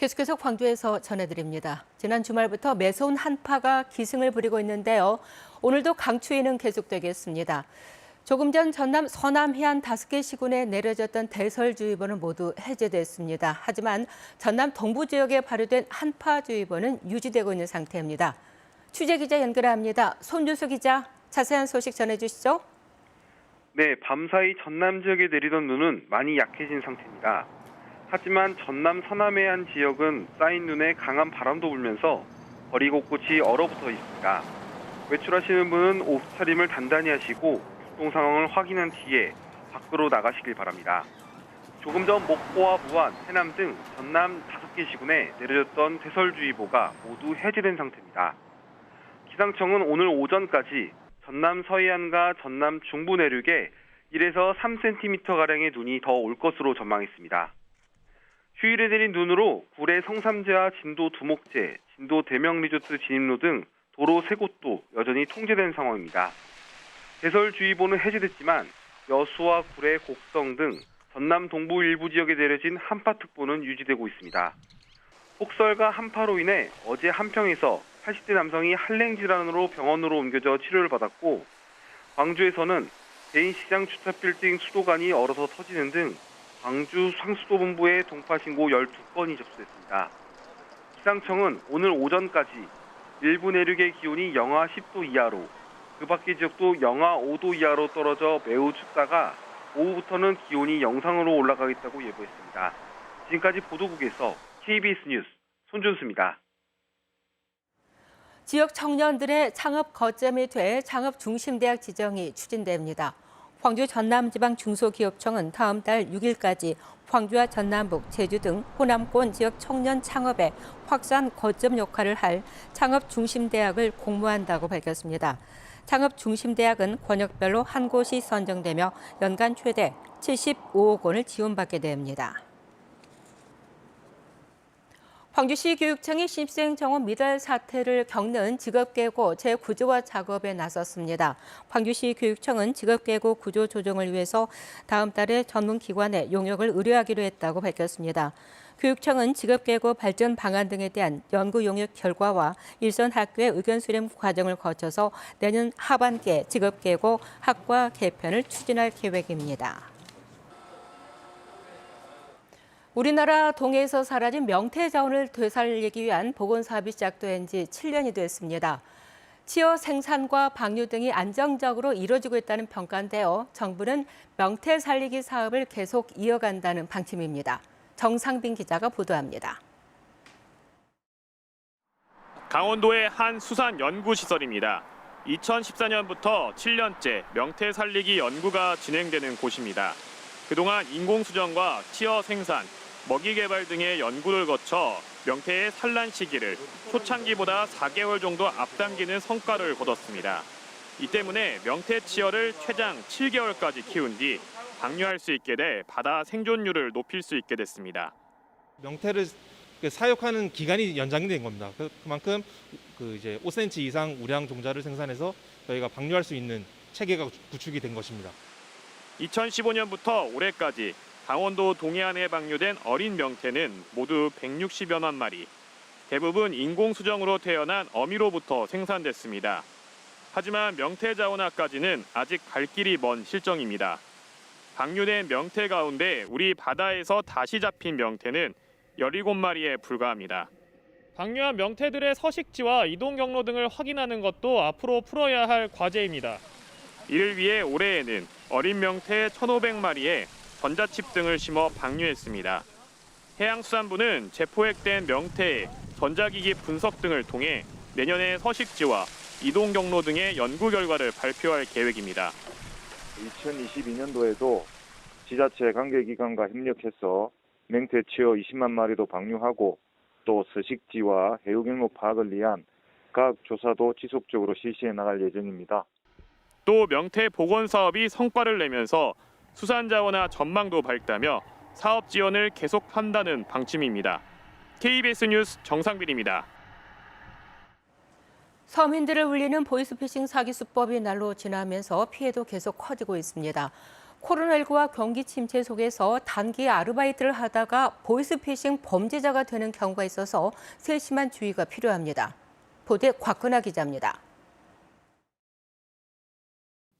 계속해서 광주에서 전해드립니다. 지난 주말부터 매서운 한파가 기승을 부리고 있는데요. 오늘도 강추위는 계속되겠습니다. 조금 전 전남 서남 해안 5개 시군에 내려졌던 대설주의보는 모두 해제됐습니다. 하지만 전남 동부 지역에 발효된 한파주의보는 유지되고 있는 상태입니다. 취재기자 연결합니다. 손주수 기자, 자세한 소식 전해주시죠. 네, 밤사이 전남 지역에 내리던 눈은 많이 약해진 상태입니다. 하지만 전남 서남해안 지역은 쌓인 눈에 강한 바람도 불면서 거리 곳곳이 얼어붙어 있습니다. 외출하시는 분은 옷차림을 단단히 하시고 교통 상황을 확인한 뒤에 밖으로 나가시길 바랍니다. 조금 전 목포와 무안, 해남 등 전남 5개 시군에 내려졌던 대설주의보가 모두 해제된 상태입니다. 기상청은 오늘 오전까지 전남 서해안과 전남 중부 내륙에 1에서 3cm가량의 눈이 더 올 것으로 전망했습니다. 휴일에 내린 눈으로 구례 성삼재와 진도 두목재, 진도 대명리조트 진입로 등 도로 3곳도 여전히 통제된 상황입니다. 대설주의보는 해제됐지만 여수와 구례, 곡성 등 전남 동부 일부 지역에 내려진 한파특보는 유지되고 있습니다. 폭설과 한파로 인해 어제 한평에서 80대 남성이 한랭 질환으로 병원으로 옮겨져 치료를 받았고, 광주에서는 개인시장 주차빌딩 수도관이 얼어서 터지는 등 광주 상수도본부에 동파 신고 12건이 접수됐습니다. 기상청은 오늘 오전까지 일부 내륙의 기온이 영하 10도 이하로, 그 밖의 지역도 영하 5도 이하로 떨어져 매우 춥다가 오후부터는 기온이 영상으로 올라가겠다고 예보했습니다. 지금까지 보도국에서 KBS 뉴스 손준수입니다. 지역 청년들의 창업 거점이 될 창업중심대학 지정이 추진됩니다. 광주 전남지방중소기업청은 다음 달 6일까지 광주와 전남북, 제주 등 호남권 지역 청년 창업에 확산 거점 역할을 할 창업중심대학을 공모한다고 밝혔습니다. 창업중심대학은 권역별로 한 곳이 선정되며 연간 최대 75억 원을 지원받게 됩니다. 광주시 교육청이 신입생 정원 미달 사태를 겪는 직업계고 재구조화 작업에 나섰습니다. 광주시 교육청은 직업계고 구조 조정을 위해서 다음 달에 전문기관에 용역을 의뢰하기로 했다고 밝혔습니다. 교육청은 직업계고 발전 방안 등에 대한 연구 용역 결과와 일선 학교의 의견 수렴 과정을 거쳐서 내년 하반기에 직업계고 학과 개편을 추진할 계획입니다. 우리나라 동해에서 사라진 명태 자원을 되살리기 위한 복원사업이 시작된 지 7년이 됐습니다. 치어 생산과 방류 등이 안정적으로 이뤄지고 있다는 평가인데요. 정부는 명태 살리기 사업을 계속 이어간다는 방침입니다. 정상빈 기자가 보도합니다. 강원도의 한 수산 연구시설입니다. 2014년부터 7년째 명태 살리기 연구가 진행되는 곳입니다. 그동안 인공수정과 치어 생산, 먹이 개발 등의 연구를 거쳐 명태의 산란 시기를 초창기보다 4개월 정도 앞당기는 성과를 거뒀습니다. 이 때문에 명태 치어를 최장 7개월까지 키운 뒤 방류할 수 있게 돼 바다 생존율을 높일 수 있게 됐습니다. 명태를 사육하는 기간이 연장이 된 겁니다. 그만큼 이제 5cm 이상 우량 종자를 생산해서 저희가 방류할 수 있는 체계가 구축이 된 것입니다. 2015년부터 올해까지 강원도 동해안에 방류된 어린 명태는 모두 160여만 마리. 대부분 인공수정으로 태어난 어미로부터 생산됐습니다. 하지만 명태 자원화까지는 아직 갈 길이 먼 실정입니다. 방류된 명태 가운데 우리 바다에서 다시 잡힌 명태는 17마리에 불과합니다. 방류한 명태들의 서식지와 이동 경로 등을 확인하는 것도 앞으로 풀어야 할 과제입니다. 이를 위해 올해에는 어린 명태 1,500마리에 전자칩 등을 심어 방류했습니다. 해양수산부는 재포획된 명태의 전자기기 분석 등을 통해 내년에 서식지와 이동 경로 등의 연구 결과를 발표할 계획입니다. 2022년도에도 지자체 관계기관과 협력해서 명태 치어 20만 마리도 방류하고 또 서식지와 해유 경로 파악을 위한 과학 조사도 지속적으로 실시해 나갈 예정입니다. 또 명태 복원 사업이 성과를 내면서 수산자원화 전망도 밝다며 사업 지원을 계속한다는 방침입니다. KBS 뉴스 정상빈입니다. 서민들을 울리는 보이스피싱 사기 수법이 날로 지나면서 피해도 계속 커지고 있습니다. 코로나19와 경기 침체 속에서 단기 아르바이트를 하다가 보이스피싱 범죄자가 되는 경우가 있어서 세심한 주의가 필요합니다. 보도에 곽근아 기자입니다.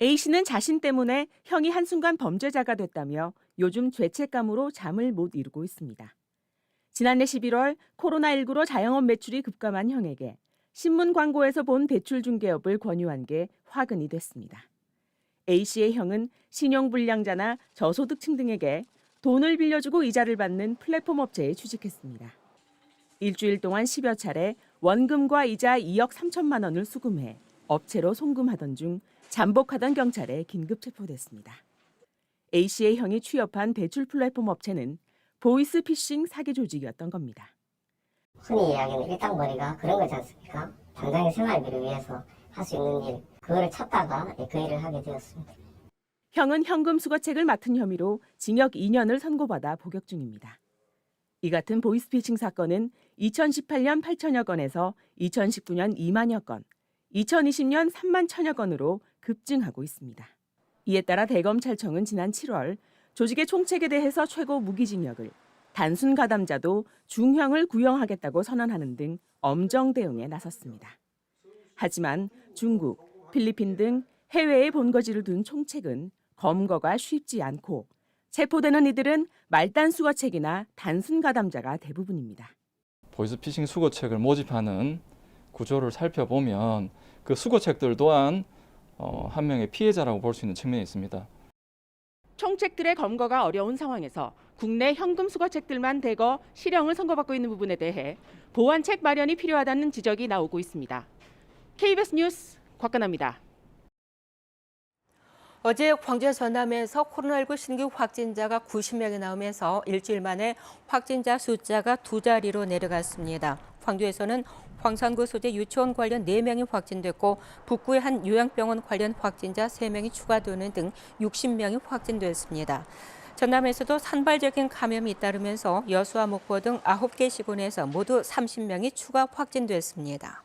A씨는 자신 때문에 형이 한순간 범죄자가 됐다며 요즘 죄책감으로 잠을 못 이루고 있습니다. 지난해 11월 코로나19로 자영업 매출이 급감한 형에게 신문 광고에서 본 대출 중개업을 권유한 게 화근이 됐습니다. A씨의 형은 신용불량자나 저소득층 등에게 돈을 빌려주고 이자를 받는 플랫폼 업체에 취직했습니다. 일주일 동안 10여 차례 원금과 이자 2억 3천만 원을 수금해 업체로 송금하던 중 잠복하던 경찰에 긴급 체포됐습니다. A씨의 형이 취업한 대출 플랫폼 업체는 보이스피싱 사기 조직이었던 겁니다. 흔히 이야기하는 일당벌이가 그런 거지 않습니까? 당장의 생활비를 위해서 할 수 있는 일, 그거를 찾다가 그 일을 하게 되었습니다. 형은 현금 수거책을 맡은 혐의로 징역 2년을 선고받아 복역 중입니다. 이 같은 보이스피싱 사건은 2018년 8천여 건에서 2019년 2만여 건, 2020년 3만 천여 건으로 급증하고 있습니다. 이에 따라 대검찰청은 지난 7월 조직의 총책에 대해서 최고 무기징역을, 단순 가담자도 중형을 구형하겠다고 선언하는 등 엄정 대응에 나섰습니다. 하지만 중국, 필리핀 등 해외에 본거지를 둔 총책은 검거가 쉽지 않고 체포되는 이들은 말단 수거책이나 단순 가담자가 대부분입니다. 보이스피싱 수거책을 모집하는 구조를 살펴보면 그 수거책들 또한 한 명의 피해자라고 볼 수 있는 측면이 있습니다. 총책들의 검거가 어려운 상황에서 국내 현금 수거책들만 대거 실형을 선고받고 있는 부분에 대해 보완책 마련이 필요하다는 지적이 나오고 있습니다. KBS 뉴스 곽근아입니다. 어제 광주 전남에서 코로나19 신규 확진자가 90명이 나오면서 일주일 만에 확진자 숫자가 두 자리로 내려갔습니다. 광주에서는 황산구 소재 유치원 관련 4명이 확진됐고 북구의 한 요양병원 관련 확진자 3명이 추가되는 등 60명이 확진됐습니다. 전남에서도 산발적인 감염이 잇따르면서 여수와 목포 등 9개 시군에서 모두 30명이 추가 확진됐습니다.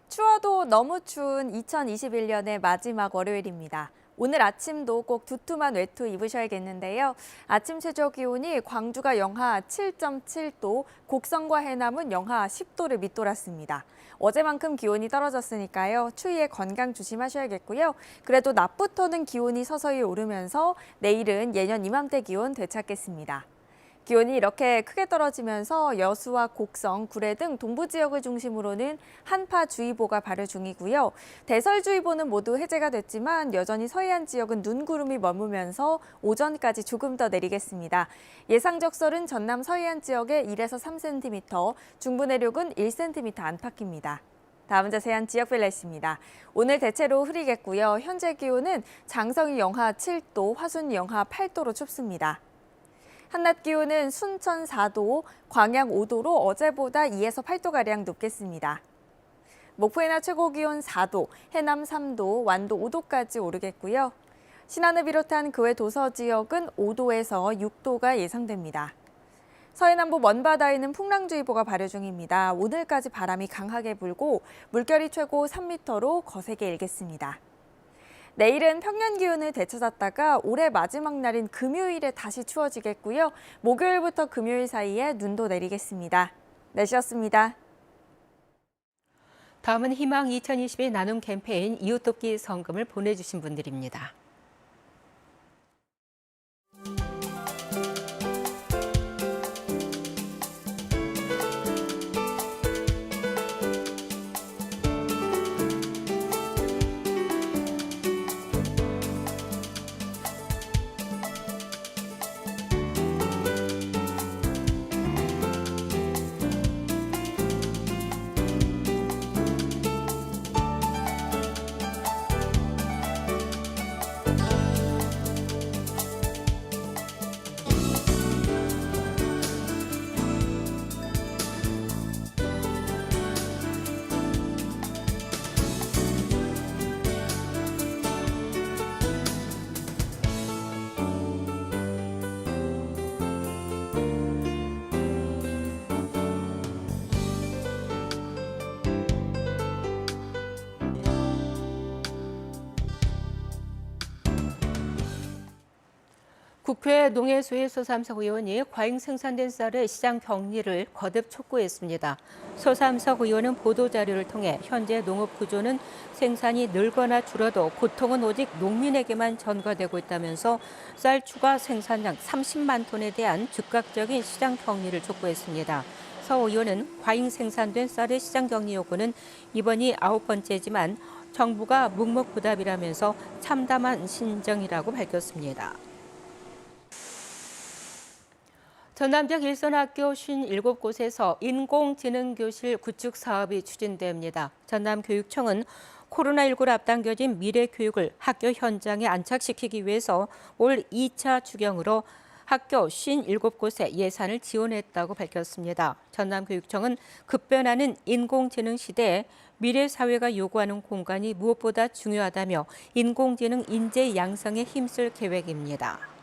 추워도 너무 추운 2021년의 마지막 월요일입니다. 오늘 아침도 꼭 두툼한 외투 입으셔야겠는데요. 아침 최저 기온이 광주가 영하 7.7도, 곡성과 해남은 영하 10도를 밑돌았습니다. 어제만큼 기온이 떨어졌으니까요. 추위에 건강 조심하셔야겠고요. 그래도 낮부터는 기온이 서서히 오르면서 내일은 예년 이맘때 기온 되찾겠습니다. 기온이 이렇게 크게 떨어지면서 여수와 곡성, 구례 등 동부 지역을 중심으로는 한파주의보가 발효 중이고요. 대설주의보는 모두 해제가 됐지만 여전히 서해안 지역은 눈구름이 머무면서 오전까지 조금 더 내리겠습니다. 예상 적설은 전남 서해안 지역에 1에서 3cm, 중부 내륙은 1cm 안팎입니다. 다음 자세한 지역별 날씨입니다. 오늘 대체로 흐리겠고요. 현재 기온은 장성이 영하 7도, 화순 영하 8도로 춥습니다. 한낮 기온은 순천 4도, 광양 5도로 어제보다 2에서 8도가량 높겠습니다. 목포의 낮 최고 기온 4도, 해남 3도, 완도 5도까지 오르겠고요. 신안을 비롯한 그 외 도서 지역은 5도에서 6도가 예상됩니다. 서해남부 먼바다에는 풍랑주의보가 발효 중입니다. 오늘까지 바람이 강하게 불고 물결이 최고 3m로 거세게 일겠습니다. 내일은 평년 기온을 되찾았다가 올해 마지막 날인 금요일에 다시 추워지겠고요. 목요일부터 금요일 사이에 눈도 내리겠습니다. 날씨였습니다. 다음은 희망 2022 나눔 캠페인 이웃돕기 성금을 보내주신 분들입니다. 국회 농해수의 서삼석 의원이 과잉 생산된 쌀의 시장 격리를 거듭 촉구했습니다. 서삼석 의원은 보도자료를 통해 현재 농업 구조는 생산이 늘거나 줄어도 고통은 오직 농민에게만 전가되고 있다면서 쌀 추가 생산량 30만 톤에 대한 즉각적인 시장 격리를 촉구했습니다. 서 의원은 과잉 생산된 쌀의 시장 격리 요구는 이번이 9번째지만 정부가 묵묵부답이라면서 참담한 신정이라고 밝혔습니다. 전남 지역 일선학교 57곳에서 인공지능교실 구축 사업이 추진됩니다. 전남교육청은 코로나19로 앞당겨진 미래교육을 학교 현장에 안착시키기 위해서 올 2차 추경으로 학교 57곳에 예산을 지원했다고 밝혔습니다. 전남교육청은 급변하는 인공지능 시대에 미래 사회가 요구하는 공간이 무엇보다 중요하다며 인공지능 인재 양성에 힘쓸 계획입니다.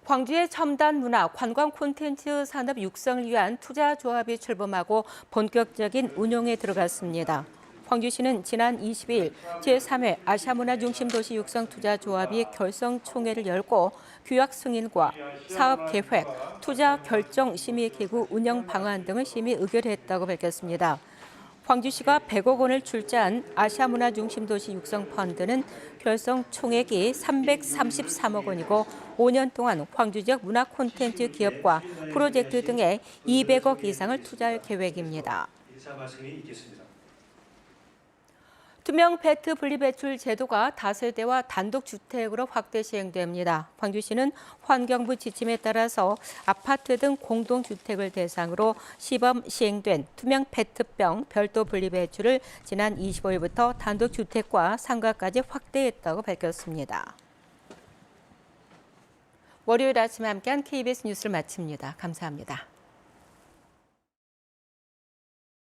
광주의 첨단 문화, 관광 콘텐츠 산업 육성을 위한 투자조합이 출범하고 본격적인 운용에 들어갔습니다. 광주시는 지난 22일 제3회 아시아문화중심도시 육성투자조합이 결성총회를 열고 규약 승인과 사업계획, 투자결정심의기구 운영 방안 등을 심의 의결했다고 밝혔습니다. 광주시가 100억 원을 출자한 아시아문화중심도시 육성펀드는 결성 총액이 333억 원이고 5년 동안 광주 지역 문화 콘텐츠 기업과 프로젝트 등에 200억 이상을 투자할 계획입니다. 투명 페트 분리배출 제도가 다세대와 단독주택으로 확대 시행됩니다. 광주시는 환경부 지침에 따라서 아파트 등 공동주택을 대상으로 시범 시행된 투명 페트병 별도 분리배출을 지난 25일부터 단독주택과 상가까지 확대했다고 밝혔습니다. 월요일 아침에 함께한 KBS 뉴스를 마칩니다. 감사합니다.